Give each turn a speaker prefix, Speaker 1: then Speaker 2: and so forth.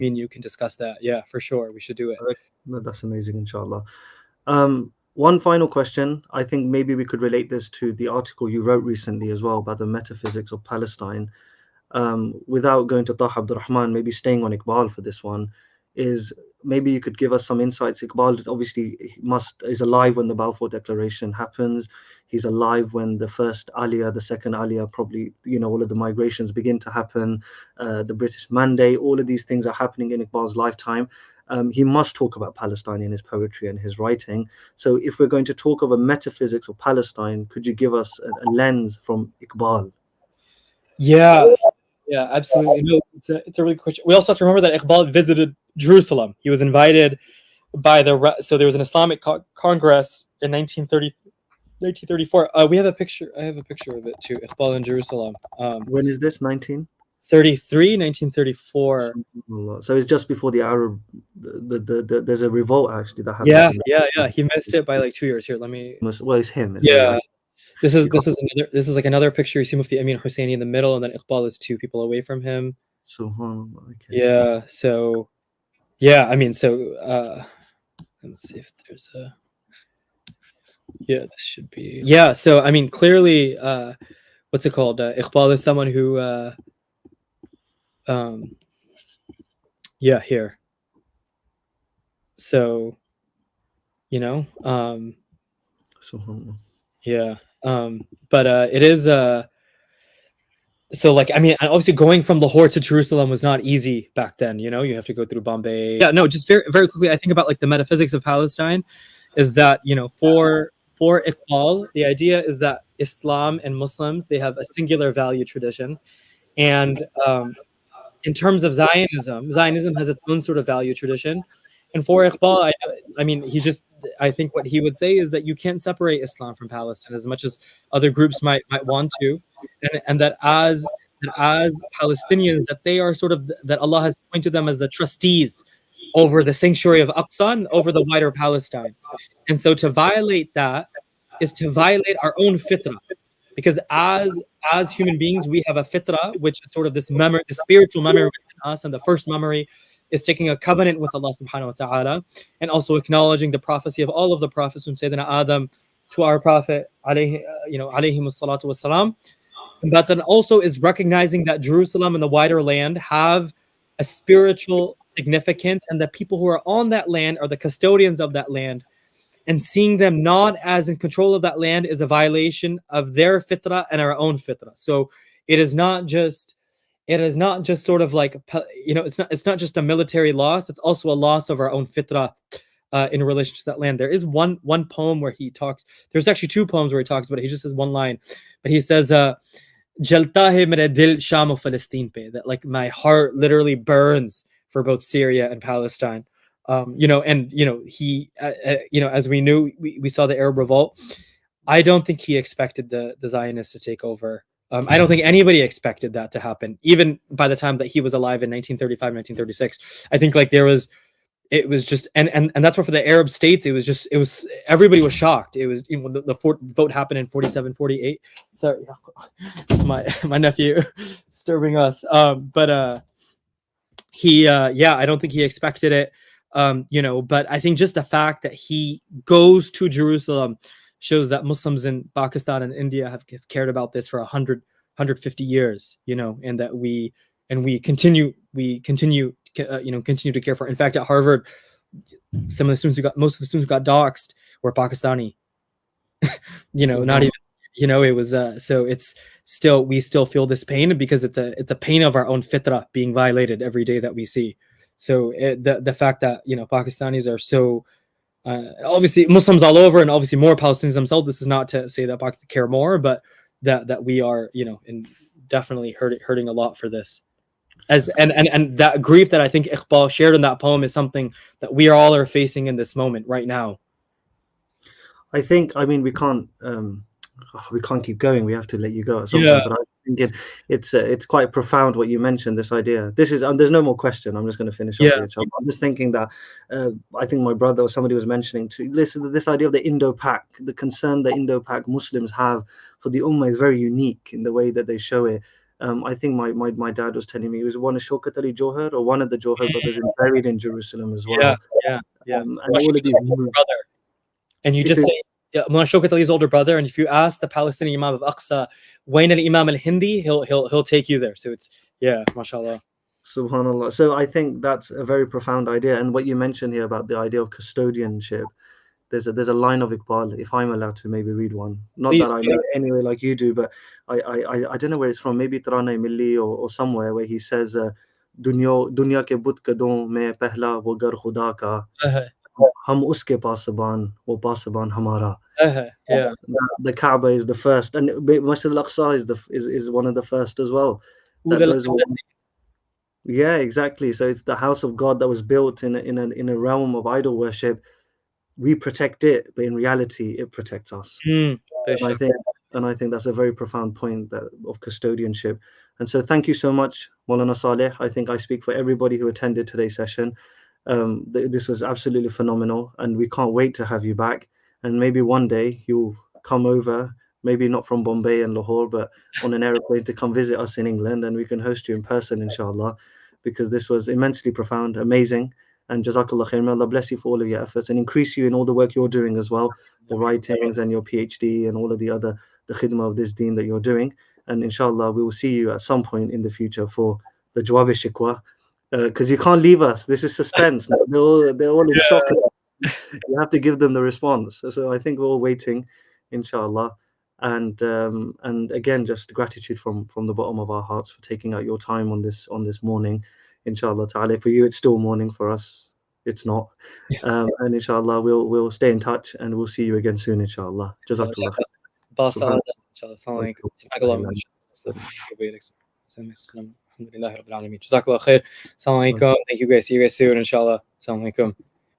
Speaker 1: me and you can discuss that. Yeah, for sure, we should do it.
Speaker 2: No, that's amazing, inshallah. One final question. I think maybe we could relate this to the article you wrote recently as well about the metaphysics of Palestine. Without going to Taha Abdurrahman, maybe staying on Iqbal for this one, is maybe you could give us some insights. Iqbal obviously is alive when the Balfour Declaration happens. He's alive when the first Aliyah, the second Aliyah, probably, all of the migrations begin to happen. The British Mandate, all of these things are happening in Iqbal's lifetime. He must talk about Palestine in his poetry and his writing. So if we're going to talk of a metaphysics of Palestine, could you give us a lens from Iqbal?
Speaker 1: Yeah, yeah, absolutely. No, it's a really good question. We also have to remember that Iqbal visited Jerusalem. He was invited by so there was an Islamic Congress in 1934. We have a picture. I have a picture of it too. Iqbal in Jerusalem.
Speaker 2: When is this?
Speaker 1: 1934.
Speaker 2: So it's just before the Arab. There's a revolt actually that happened.
Speaker 1: Yeah. He missed it by like 2 years. Here, let me.
Speaker 2: Well, it's him.
Speaker 1: Yeah. This is like another picture. You see Mufti Amin Husseini in the middle, and then Iqbal is 2 people away from him.
Speaker 2: Okay.
Speaker 1: Yeah. So, yeah. I mean, so let's see if there's a. Yeah, this should be. Yeah. So, I mean, clearly, what's it called? Iqbal is someone who. Yeah. Here. So, yeah. But it is so like, I mean, obviously going from Lahore to Jerusalem was not easy back then, you have to go through Bombay. Yeah, no, just very, very quickly, I think about like the metaphysics of Palestine is that, for Iqbal, the idea is that Islam and Muslims, they have a singular value tradition. And in terms of Zionism has its own sort of value tradition. And for Iqbal, I mean, I think what he would say is that you can't separate Islam from Palestine as much as other groups might want to, and that as Palestinians, that they are that Allah has appointed them as the trustees over the sanctuary of Aqsa and over the wider Palestine. And so to violate that is to violate our own fitrah, because as human beings, we have a fitrah, which is sort of this memory, the spiritual memory within us, and the first memory is taking a covenant with Allah subhanahu wa ta'ala, and also acknowledging the prophecy of all of the prophets from Sayyidina Adam to our prophet, alayhi salatu wassalam. But then also is recognizing that Jerusalem and the wider land have a spiritual significance, and the people who are on that land are the custodians of that land. And seeing them not as in control of that land is a violation of their fitrah and our own fitrah. So it is not just sort of like, it's not just a military loss, it's also a loss of our own fitrah in relation to that land. There is one poem where he talks, there's actually 2 poems where he talks about it. He just says one line, but he says, Jalta hai mere dil Sham of Palestine pe, that like my heart literally burns for both Syria and Palestine. He, as we knew, we saw the Arab revolt. I don't think he expected the Zionists to take over. I don't think anybody expected that to happen, even by the time that he was alive in 1935, 1936. I think like it was just, and that's where for the Arab states, everybody was shocked. It was, the vote happened in 47, 48. Sorry, it's my nephew disturbing us. But I don't think he expected it. But I think just the fact that he goes to Jerusalem shows that Muslims in Pakistan and India have cared about this for 150 years, and that we continue to care for it. In fact, at Harvard, most of the students who got doxxed were Pakistani. Not even, it was so it's still, we still feel this pain because it's a pain of our own fitrah being violated every day that we see. So the fact that Pakistanis are so obviously Muslims all over, and obviously more Palestinians themselves. This is not to say that Pakistan care more, but that we are and definitely hurting a lot for this. And that grief that I think Iqbal shared in that poem is something that we all are facing in this moment right now.
Speaker 2: I mean, we can't keep going. We have to let you go at some point. But I'm thinking it's quite profound what you mentioned. This idea. This is there's no more question. I'm just going to finish off here. I'm just thinking that I think my brother or somebody was mentioning this idea of the Indo-Pak, the concern the Indo-Pak Muslims have for the Ummah is very unique in the way that they show it. I think my dad was telling me it was one of Shaukat Ali Johar or one of the Johar brothers is buried in Jerusalem as
Speaker 1: Yeah,
Speaker 2: well.
Speaker 1: yeah.
Speaker 2: And all of these moves.
Speaker 1: Brother. And you
Speaker 2: It's
Speaker 1: just
Speaker 2: a,
Speaker 1: say, yeah, Shaukat Ali's older brother, and if you ask the Palestinian Imam of Aqsa, Wain al-Imam al-Hindi, he'll take you there. So it's, yeah, mashallah.
Speaker 2: Subhanallah. So I think that's a very profound idea. And what you mentioned here about the idea of custodianship, there's a line of Iqbal, if I'm allowed to maybe read one. Not
Speaker 1: Please.
Speaker 2: that I know it anyway like you do, but I don't know where it's from. Maybe Tarana Milli or somewhere where he says, दुनिया के बुत कदों में पहला वो घर खुदा का हम उसके पासबान वो पासबान हमारा.
Speaker 1: Yeah.
Speaker 2: The Kaaba is the first, and Masjid al-Aqsa is one of the first as well. That those were, yeah, exactly. So it's the house of God that was built in a realm of idol worship. We protect it, but in reality, it protects us. And I think that's a very profound point of custodianship. And so, thank you so much, Maulana Saleh. I think I speak for everybody who attended today's session. This was absolutely phenomenal, and we can't wait to have you back. And maybe one day you'll come over, maybe not from Bombay and Lahore, but on an aeroplane to come visit us in England, and we can host you in person, inshallah, because this was immensely profound, amazing. And Jazakallah khair. May Allah bless you for all of your efforts and increase you in all the work you're doing as well, the writings and your PhD and all of the khidmah of this deen that you're doing. And inshallah, we will see you at some point in the future for the Jawab Shikwa, because you can't leave us. This is suspense. They're all in shock. You have to give them the response. So I think we're all waiting, inshallah. And again, just gratitude from the bottom of our hearts for taking out your time on this morning, inshallah ta'ala. For you, it's still morning. For us, it's not. And inshallah, we'll stay in touch and we'll see you again soon, inshallah. Jazakallah.
Speaker 1: Jazakallah khair. Assalamu alaikum. Thank you guys. See you guys soon, inshallah. Assalamu alaikum.